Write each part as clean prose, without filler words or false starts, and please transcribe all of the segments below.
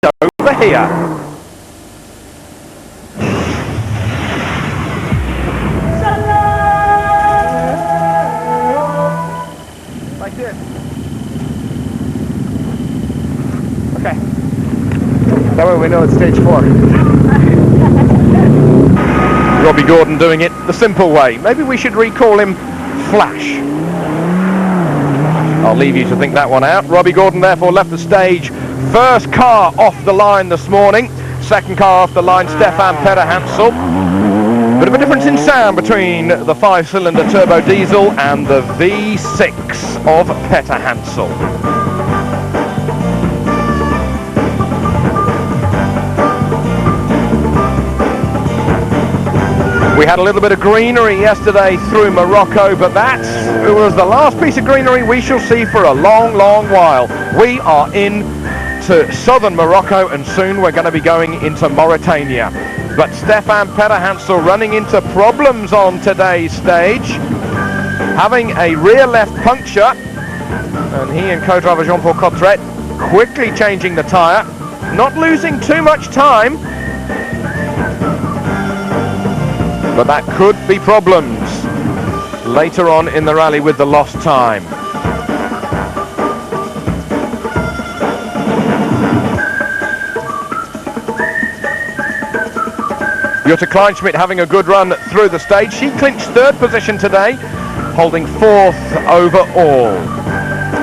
over here. Like this. Okay. That way we know it's stage 4. Robbie Gordon doing it the simple way. Maybe we should recall him Flash. I'll leave you to think that one out. Robbie Gordon therefore left the stage. First car off the line this morning. Second car off the line, Stefan Petterhansel. Bit of a difference in sound between the 5-cylinder turbo diesel and the V6 of Petterhansel. We had a little bit of greenery yesterday through Morocco, but that was the last piece of greenery we shall see for a long, long while. We are in to southern Morocco, and soon we're going to be going into Mauritania. But Stefan Petterhansel running into problems on today's stage, having a rear left puncture, and he and co-driver Jean-Paul Cotret quickly changing the tyre, not losing too much time. But that could be problems later on in the rally with the lost time. Jutta Kleinschmidt having a good run through the stage. She clinched third position today, holding fourth overall.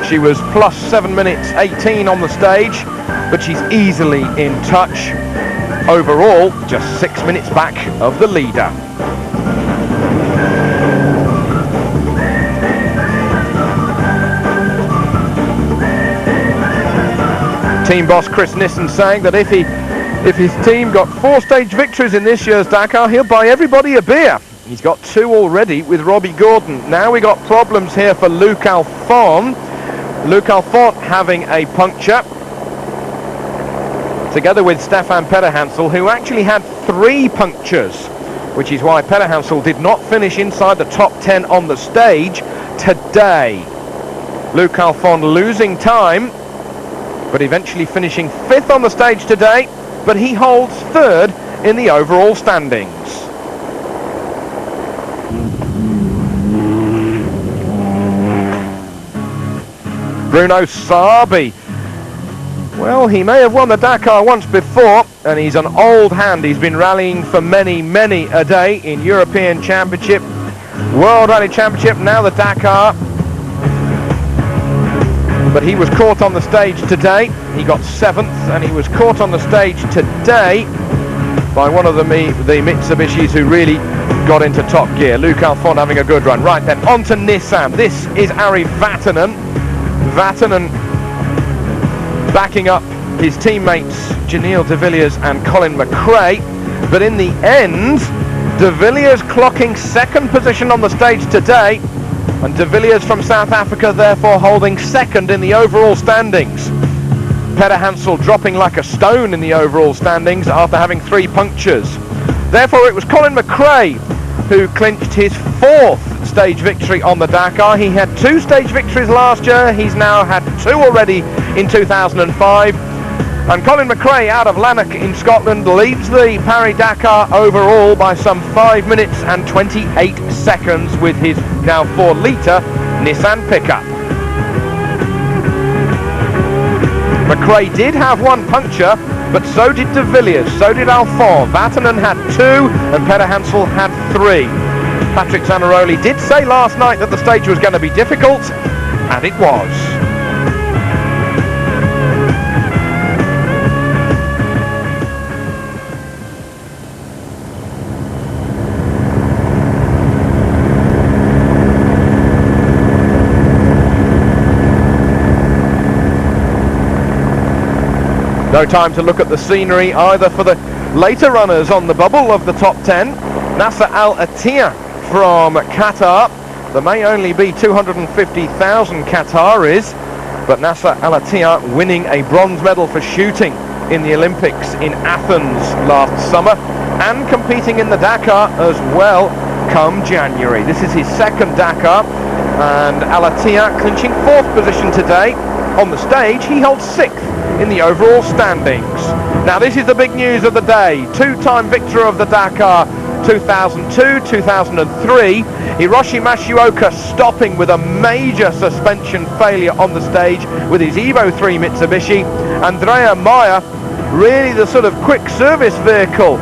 She was plus 7 minutes 18 on the stage, but she's easily in touch. Overall, just 6 minutes back of the leader. Team boss Chris Nissen saying that if his team got 4 stage victories in this year's Dakar, he'll buy everybody a beer. He's got 2 already with Robbie Gordon. Now we got problems here for Luc Alphon. Luc Alphon having a puncture, together with Stefan Petterhansel, who actually had 3 punctures, which is why Petterhansel did not finish inside the top 10 on the stage today. Luc Alphon losing time, but eventually finishing 5th on the stage today, but he holds 3rd in the overall standings. Bruno Sabi, well, he may have won the Dakar once before, and he's an old hand. He's been rallying for many, many a day in European Championship, World Rally Championship, now the Dakar. But he was caught on the stage today. He got 7th, and he was caught on the stage today by one of the Mitsubishis who really got into top gear. Luc Alphon having a good run. Right then, on to Nissan. This is Ari Vatanen. Vatanen backing up his teammates Janelle de Villiers and Colin McRae. But in the end, de Villiers clocking 2nd position on the stage today, and de Villiers from South Africa therefore holding 2nd in the overall standings. Petterhansel dropping like a stone in the overall standings after having 3 punctures. Therefore it was Colin McRae who clinched his 4th stage victory on the Dakar. He had 2 stage victories last year. He's now had 2 already in 2005. And Colin McRae out of Lanark in Scotland leads the Paris-Dakar overall by some 5 minutes and 28 seconds with his now 4-litre Nissan pickup. McRae did have 1 puncture, but so did de Villiers, so did Alphon. Vatanen had 2 and Petterhansel had 3. Patrick Zanaroli did say last night that the stage was going to be difficult, and it was. No time to look at the scenery either for the later runners on the bubble of the top 10. Nasser Al Attiyah from Qatar. There may only be 250,000 Qataris, but Nasser Al Attiyah winning a bronze medal for shooting in the Olympics in Athens last summer, and competing in the Dakar as well come January. This is his 2nd Dakar, and Al Attiyah clinching 4th position today. On the stage he holds 6th in the overall standings. Now this is the big news of the day. Two-time victor of the Dakar 2002, 2003, Hiroshi Matsuoka stopping with a major suspension failure on the stage with his Evo 3 Mitsubishi. Andrea Meyer, really the sort of quick service vehicle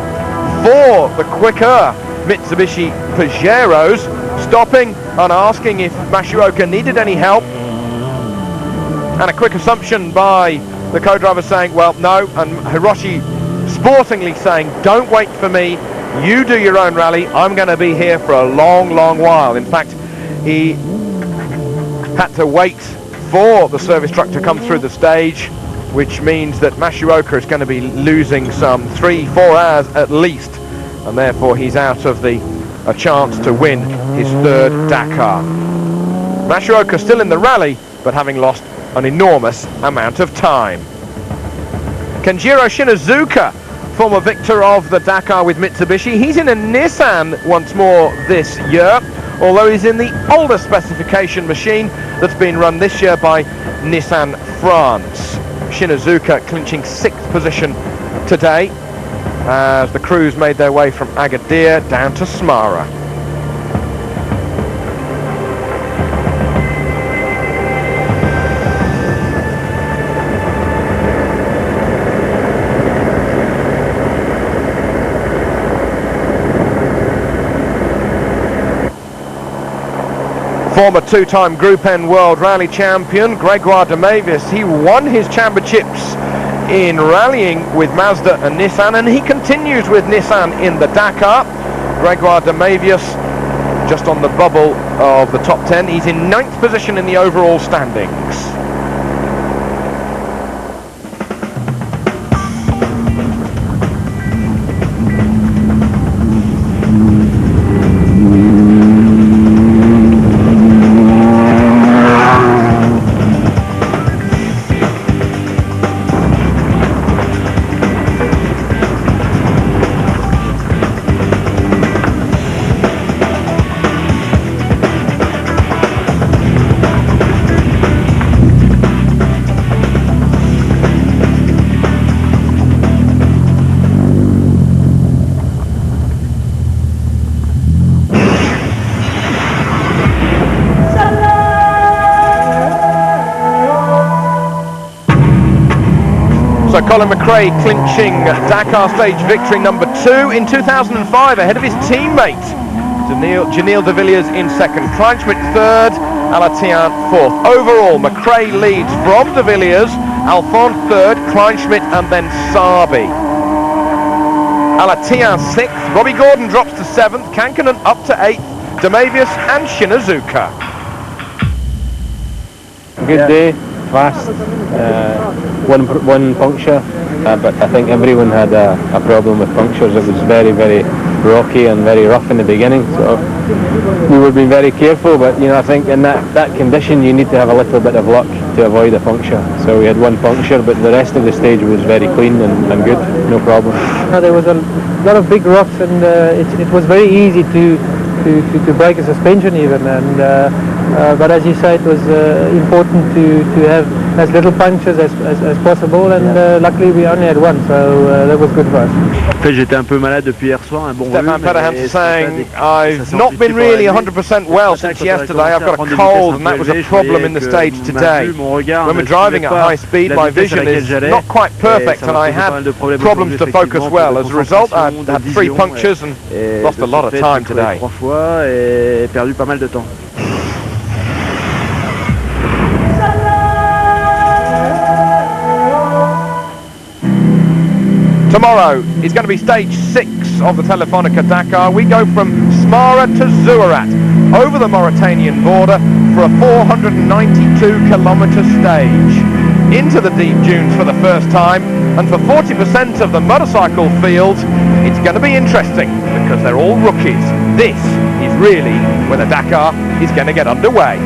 for the quicker Mitsubishi Pajeros, stopping and asking if Matsuoka needed any help. And a quick assumption by the co-driver saying, well, no, and Hiroshi sportingly saying, don't wait for me, you do your own rally, I'm going to be here for a long, long while. In fact, he had to wait for the service truck to come through the stage, which means that Matsuoka is going to be losing some 3-4 hours at least, and therefore he's out of a chance to win his third Dakar. Matsuoka still in the rally, but having lost an enormous amount of time. Kenjiro Shinazuka, former victor of the Dakar with Mitsubishi, he's in a Nissan once more this year, although he's in the older specification machine that's been run this year by Nissan France. Shinazuka clinching 6th position today as the crews made their way from Agadir down to Smara. Former two-time Group N World Rally Champion Gregoire de Mavius, he won his championships in rallying with Mazda and Nissan, and he continues with Nissan in the Dakar. Gregoire de Mavius just on the bubble of the top 10. He's in 9th position in the overall standings. So Colin McRae clinching Dakar stage victory number 2 in 2005 ahead of his teammate Janil de Villiers in 2nd, Kleinschmidt 3rd, Alatian 4th. Overall, McRae leads from de Villiers, Alphonse 3rd, Kleinschmidt and then Sabi. Alatian 6th, Robbie Gordon drops to 7th, Kankkunen up to 8th, de Mavius and Shinazuka. Good day, fast, one puncture, but I think everyone had a problem with punctures. It was very, very rocky and very rough in the beginning, so we were being very careful, but you know, I think in that condition you need to have a little bit of luck to avoid a puncture. So we had one puncture, but the rest of the stage was very clean and good, no problem. There was a lot of big rocks, and it was very easy to break a suspension even, and but as you say, it was important to have as little punctures as possible, and luckily we only had one, so that was good for us. En fait, j'étais un peu malade depuis hier soir, un bon Stefan Pedersen saying, I've not been really 100% well since yesterday. I've got a cold, and that was a problem in the stage today. When we're driving at high speed, my vision is not quite perfect, and I had problems to focus well. As a result, I had 3 punctures and lost a lot of time today. 3 fois et perdu pas mal de temps. Tomorrow is going to be stage 6 of the Telefonica Dakar. We go from Smara to Zouarat, over the Mauritanian border for a 492-kilometre stage. Into the deep dunes for the first time, and for 40% of the motorcycle field, it's going to be interesting because they're all rookies. This is really where the Dakar is going to get underway.